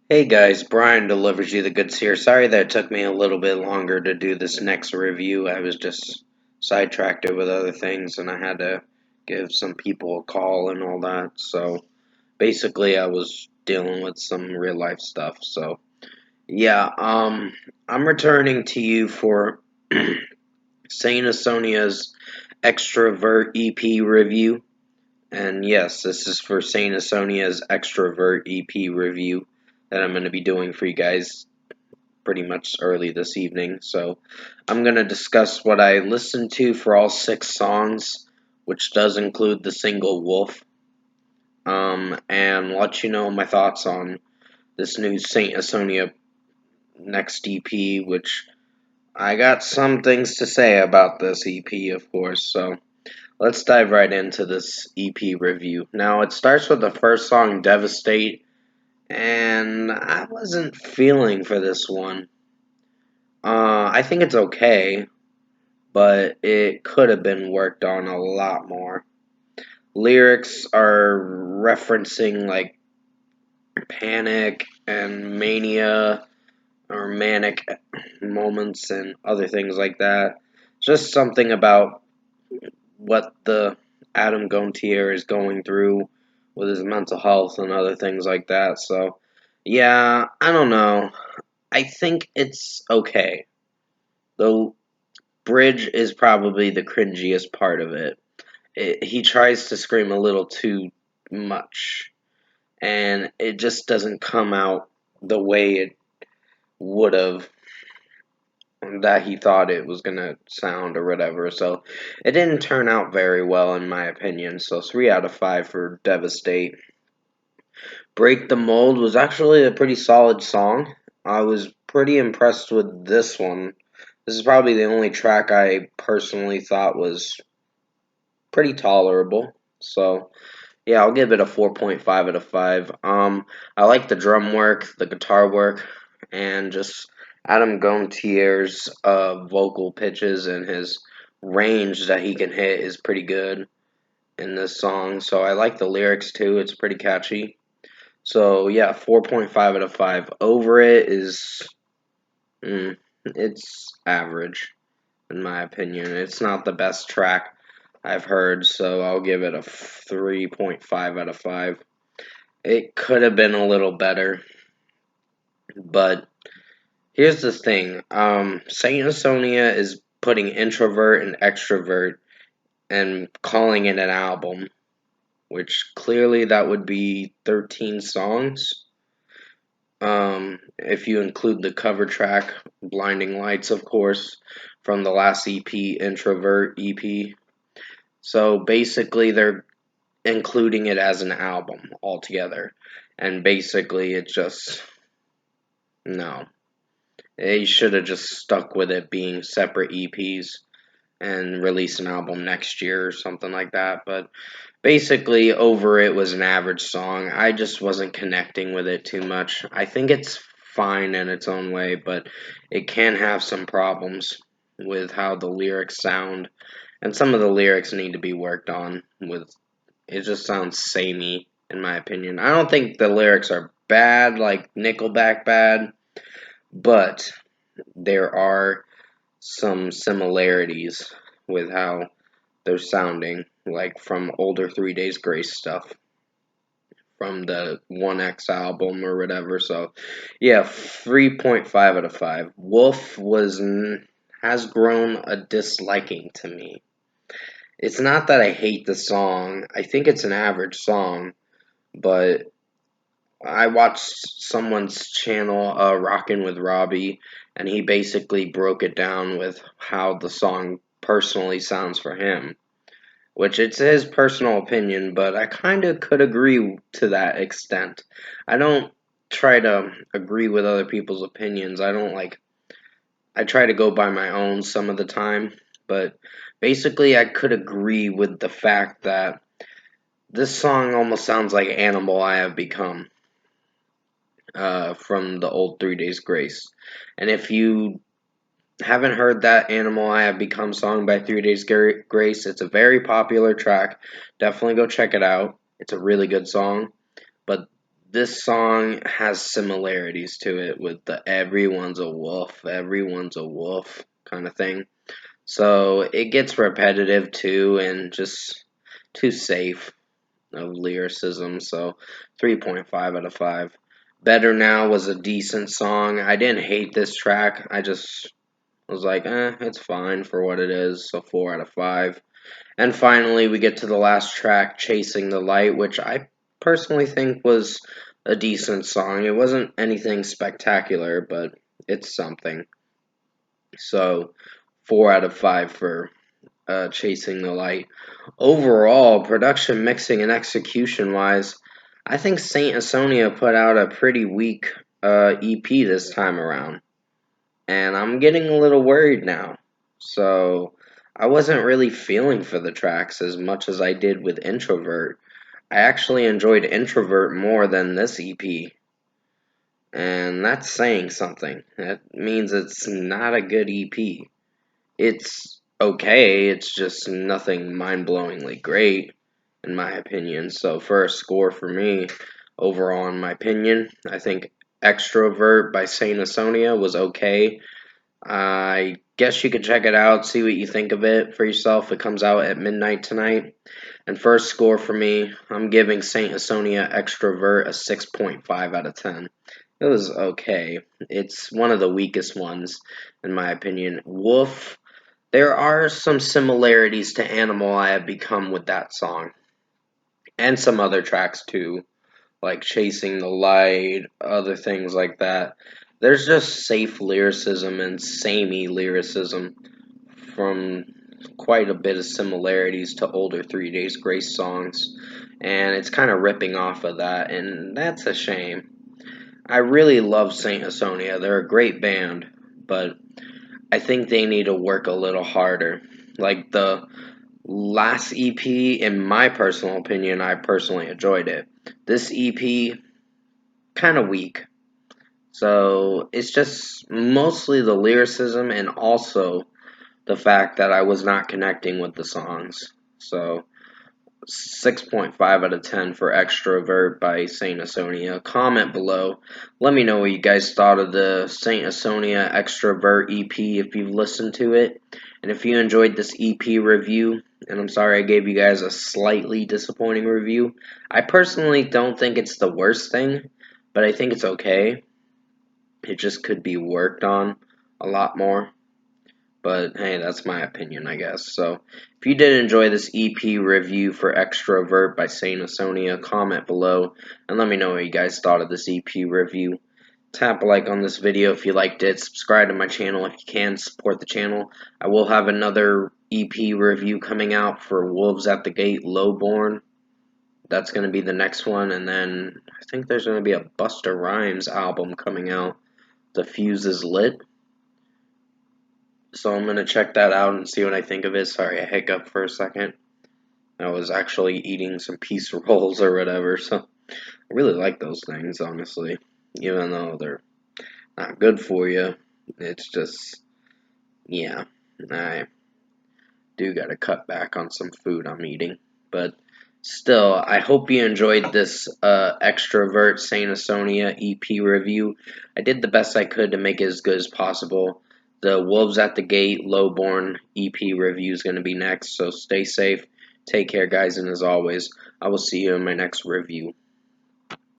Hey guys, Brian delivers you the goods here. Sorry that it took me a little bit longer to do this next review. I was just sidetracked with other things and I had to give some people a call and all that. So basically I was dealing with some real life stuff. So yeah, I'm returning to you for Saint Asonia's Extrovert EP review. And yes, this is for Saint Asonia's Extrovert EP review that I'm going to be doing for you guys pretty much early this evening. So I'm going to discuss what I listened to for all 6 songs, which does include the single Wolf, and let you know my thoughts on this new Saint Asonia next EP, which I got some things to say about this EP, of course. So let's dive right into this EP review. Now, it starts with the first song, Devastate, and I wasn't feeling for this one. I think it's okay, but it could have been worked on a lot more. Lyrics are referencing like panic and mania or manic moments and other things like that. Just something about what the Adam Gontier is going through with his mental health and other things like that. So, yeah, I don't know. I think it's okay. The bridge is probably the cringiest part of it. He tries to scream a little too much, and it just doesn't come out the way it would have that he thought it was gonna sound or whatever. So it didn't turn out very well in my opinion. So 3 out of 5 for Devastate. Break the Mold was actually a pretty solid song. I was pretty impressed with this one. This is probably the only track I personally thought was pretty tolerable. So yeah, I'll give it a 4.5 out of 5. I like the drum work, the guitar work, and just Adam Gontier's vocal pitches and his range that he can hit is pretty good in this song. So I like the lyrics too. It's pretty catchy. So yeah, 4.5 out of 5. Over it is, it's average in my opinion. It's not the best track I've heard, so I'll give it a 3.5 out of 5. It could have been a little better, but here's the thing. Saint Asonia is putting introvert and extrovert and calling it an album, which clearly that would be 13 songs. If you include the cover track, Blinding Lights, of course, from the last EP, Introvert EP. So basically, they're including it as an album altogether. And basically, it's just, no. They should have just stuck with it being separate EPs and release an album next year or something like that. But basically, Over It was an average song. I just wasn't connecting with it too much. I think it's fine in its own way, but it can have some problems with how the lyrics sound. And some of the lyrics need to be worked on with. It just sounds samey, in my opinion. I don't think the lyrics are bad, like Nickelback bad, but there are some similarities with how they're sounding, like from older 3 Days Grace stuff from the 1X album or whatever. So, yeah, 3.5 out of 5. Wolf has grown a disliking to me. It's not that I hate the song. I think it's an average song, but I watched someone's channel, Rockin' with Robbie, and he basically broke it down with how the song personally sounds for him, which it's his personal opinion, but I kind of could agree to that extent. I don't try to agree with other people's opinions. I try to go by my own some of the time, but basically I could agree with the fact that this song almost sounds like Animal I Have Become from the old 3 Days Grace. And if you haven't heard that Animal I Have Become song by 3 Days Grace, it's a very popular track. Definitely go check it out. It's a really good song. But this song has similarities to it with the everyone's a wolf kind of thing. So it gets repetitive too and just too safe of lyricism. So 3.5 out of 5. Better Now was a decent song. I didn't hate this track. I just was like, it's fine for what it is. So 4 out of 5. And finally, we get to the last track, Chasing the Light, which I personally think was a decent song. It wasn't anything spectacular, but it's something. So 4 out of 5 for Chasing the Light. Overall, production, mixing, and execution wise, I think Saint Asonia put out a pretty weak EP this time around. And I'm getting a little worried now. So I wasn't really feeling for the tracks as much as I did with Introvert. I actually enjoyed Introvert more than this EP. And that's saying something. That means it's not a good EP. It's okay, it's just nothing mind-blowingly great, in my opinion. So for a score for me, overall in my opinion, I think Extrovert by Saint Asonia was okay. I guess you could check it out, see what you think of it for yourself. It comes out at midnight tonight. And first score for me, I'm giving Saint Asonia Extrovert a 6.5 out of 10. It was okay. It's one of the weakest ones, in my opinion. Wolf, there are some similarities to Animal I Have Become with that song. And some other tracks too, like Chasing the Light, other things like that. There's just safe lyricism and samey lyricism from quite a bit of similarities to older 3 Days Grace songs, and it's kind of ripping off of that, and that's a shame. I really love Saint Asonia. They're a great band, but I think they need to work a little harder. Like the last EP, in my personal opinion, I personally enjoyed it. This EP, kind of weak. So it's just mostly the lyricism and also the fact that I was not connecting with the songs. So 6.5 out of 10 for Extrovert by Saint Asonia. Comment below. Let me know what you guys thought of the Saint Asonia Extrovert EP if you've listened to it. And if you enjoyed this EP review, and I'm sorry I gave you guys a slightly disappointing review. I personally don't think it's the worst thing, but I think it's okay. It just could be worked on a lot more. But hey, that's my opinion, I guess. So, if you did enjoy this EP review for Extrovert by Saint Asonia, comment below and let me know what you guys thought of this EP review. Tap a like on this video if you liked it. Subscribe to my channel if you can. Support the channel. I will have another EP review coming out for Wolves at the Gate Lowborn. That's going to be the next one. And then I think there's going to be a Busta Rhymes album coming out. The Fuse is Lit. So I'm going to check that out and see what I think of it. Sorry, I hiccuped for a second. I was actually eating some peace rolls or whatever, so I really like those things, honestly. Even though they're not good for you, it's just, yeah, I do got to cut back on some food I'm eating. But still, I hope you enjoyed this Extrovert Saint Asonia EP review. I did the best I could to make it as good as possible. The Wolves at the Gate Lowborn EP review is going to be next, so stay safe. Take care, guys, and as always, I will see you in my next review.